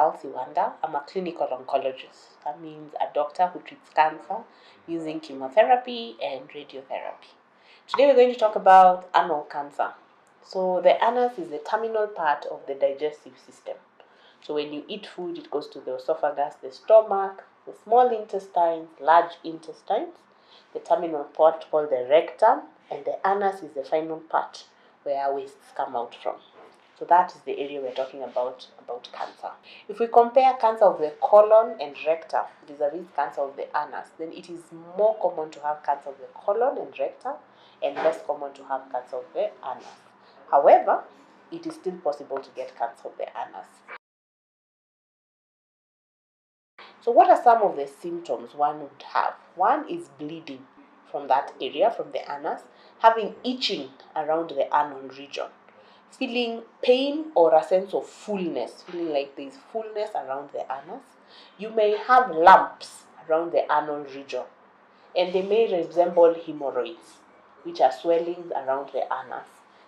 Charles Iwanda. I'm a clinical oncologist. That means a doctor who treats cancer using chemotherapy and radiotherapy. Today we're going to talk about anal cancer. So the anus is the terminal part of the digestive system. So when you eat food, it goes to the esophagus, the stomach, the small intestines, large intestines, the terminal part called the rectum, and the anus is the final part where wastes come out from. So that is the area we're talking about cancer. If we compare cancer of the colon and rectum vis-a-vis cancer of the anus, then it is more common to have cancer of the colon and rectum and less common to have cancer of the anus. However, it is still possible to get cancer of the anus. So what are some of the symptoms one would have? One is bleeding from that area, from the anus, having itching around the anal region, feeling pain or a sense of fullness, feeling like there is fullness around the anus. You may have lumps around the anal region, and they may resemble hemorrhoids, which are swellings around the anus.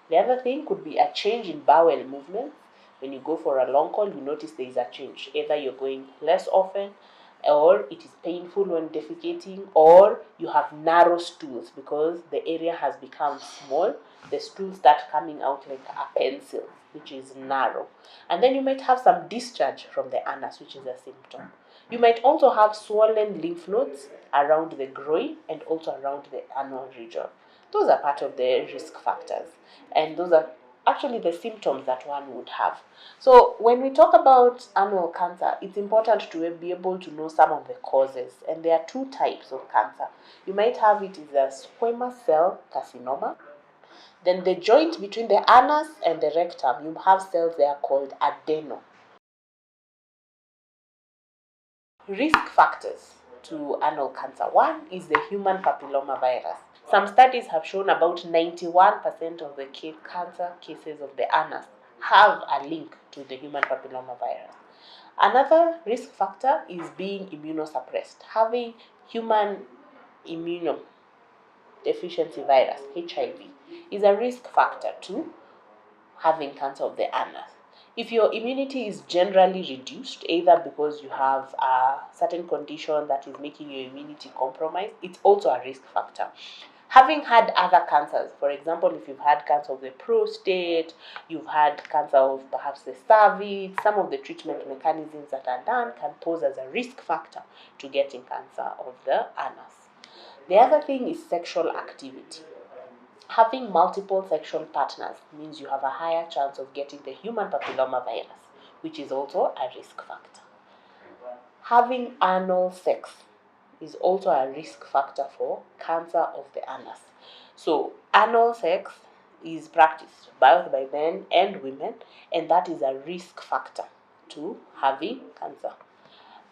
The other thing could be a change in bowel movements. When you go for a long call, you notice there is a change. Either you're going less often, or it is painful when defecating, or you have narrow stools because the area has become small. The stools start coming out like a pencil, which is narrow. And then you might have some discharge from the anus, which is a symptom. You might also have swollen lymph nodes around the groin and also around the anal region. Those are part of the risk factors, and those are actually the symptoms that one would have. So when we talk about anal cancer, it's important to be able to know some of the causes, and there are two types of cancer. You might have it is a squamous cell carcinoma. Then the joint between the anus and the rectum, you have cells there called adeno. Risk factors to anal cancer. One is the human papilloma virus. Some studies have shown about 91% of the cancer cases of the anus have a link to the human papilloma virus. Another risk factor is being immunosuppressed. Having human immunodeficiency virus, HIV, is a risk factor to having cancer of the anus. If your immunity is generally reduced, either because you have a certain condition that is making your immunity compromised, it's also a risk factor. Having had other cancers, for example, if you've had cancer of the prostate, you've had cancer of perhaps the cervix, some of the treatment mechanisms that are done can pose as a risk factor to getting cancer of the anus. The other thing is sexual activity. Having multiple sexual partners means you have a higher chance of getting the human papilloma virus, which is also a risk factor. Having anal sex is also a risk factor for cancer of the anus. So anal sex is practiced both by men and women, and that is a risk factor to having cancer.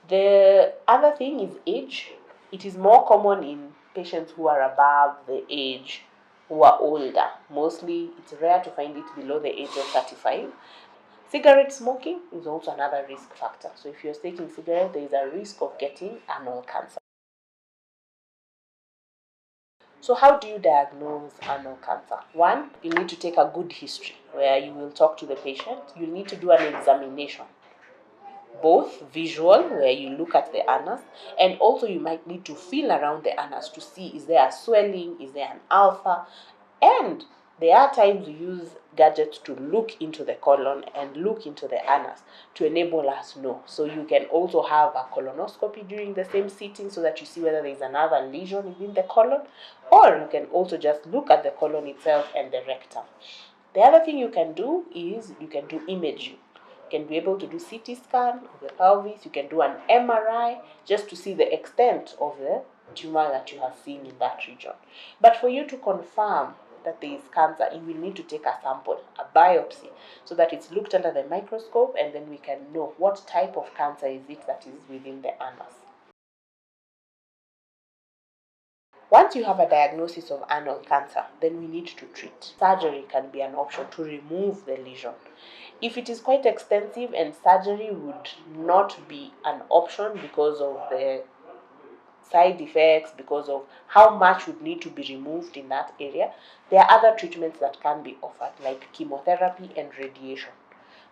The other thing is age. It is more common in patients who are above the age, who are older. Mostly, it's rare to find it below the age of 35. Cigarette smoking is also another risk factor. So if you're taking cigarette, there is a risk of getting anal cancer. So how do you diagnose anal cancer? One, you need to take a good history where you will talk to the patient. You need to do an examination, both visual, where you look at the anus, and also you might need to feel around the anus to see, is there a swelling, is there an ulcer, and there are times we use gadgets to look into the colon and look into the anus to enable us know. So you can also have a colonoscopy during the same sitting so that you see whether there is another lesion within the colon, or you can also just look at the colon itself and the rectum. The other thing you can do is you can do imaging. You can be able to do CT scan of the pelvis. You can do an MRI just to see the extent of the tumor that you have seen in that region. But for you to confirm that there is cancer, you will need to take a sample, a biopsy, so that it's looked under the microscope, and then we can know what type of cancer is it that is within the anus. Once you have a diagnosis of anal cancer, then we need to treat. Surgery can be an option to remove the lesion. If it is quite extensive and surgery would not be an option because of the side effects, because of how much would need to be removed in that area, there are other treatments that can be offered, like chemotherapy and radiation.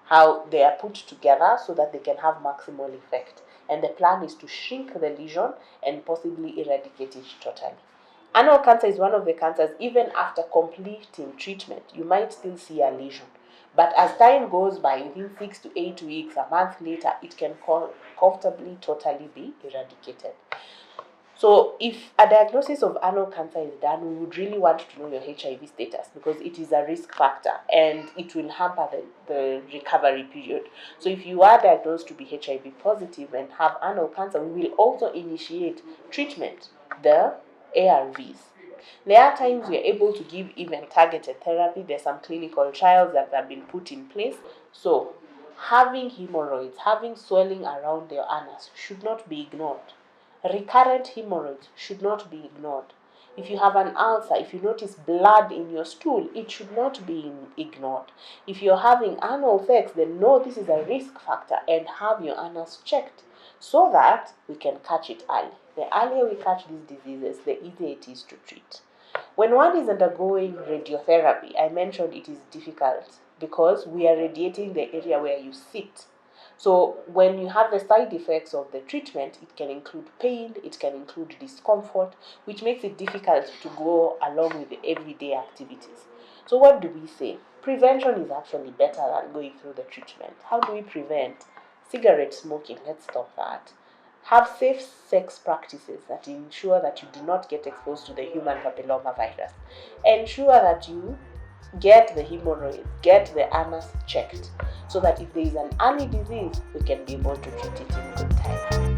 how they are put together so that they can have maximal effect. And the plan is to shrink the lesion and possibly eradicate it totally. Anal cancer is one of the cancers, even after completing treatment, you might still see a lesion. But as time goes by, within 6 to 8 weeks, a month later, it can comfortably, totally be eradicated. So, if a diagnosis of anal cancer is done, we would really want to know your HIV status, because it is a risk factor and it will hamper the recovery period. So, if you are diagnosed to be HIV positive and have anal cancer, we will also initiate treatment, the ARVs. There are times we are able to give even targeted therapy. There's some clinical trials that have been put in place. So, having hemorrhoids, having swelling around your anus should not be ignored. Recurrent hemorrhoids should not be ignored. If you have an ulcer, if you notice blood in your stool, it should not be ignored. If you're having anal sex, then know this is a risk factor and have your anus checked so that we can catch it early. The earlier we catch these diseases, the easier it is to treat. When one is undergoing radiotherapy, I mentioned it is difficult because we are radiating the area where you sit. So when you have the side effects of the treatment, it can include pain, it can include discomfort, which makes it difficult to go along with the everyday activities. So what do we say? Prevention is actually better than going through the treatment. How do we prevent? Cigarette smoking, let's stop that. Have safe sex practices that ensure that you do not get exposed to the human papilloma virus. Ensure that you get the hemorrhoids, get the anus checked, so that if there is an early disease, we can be able to treat it in good time.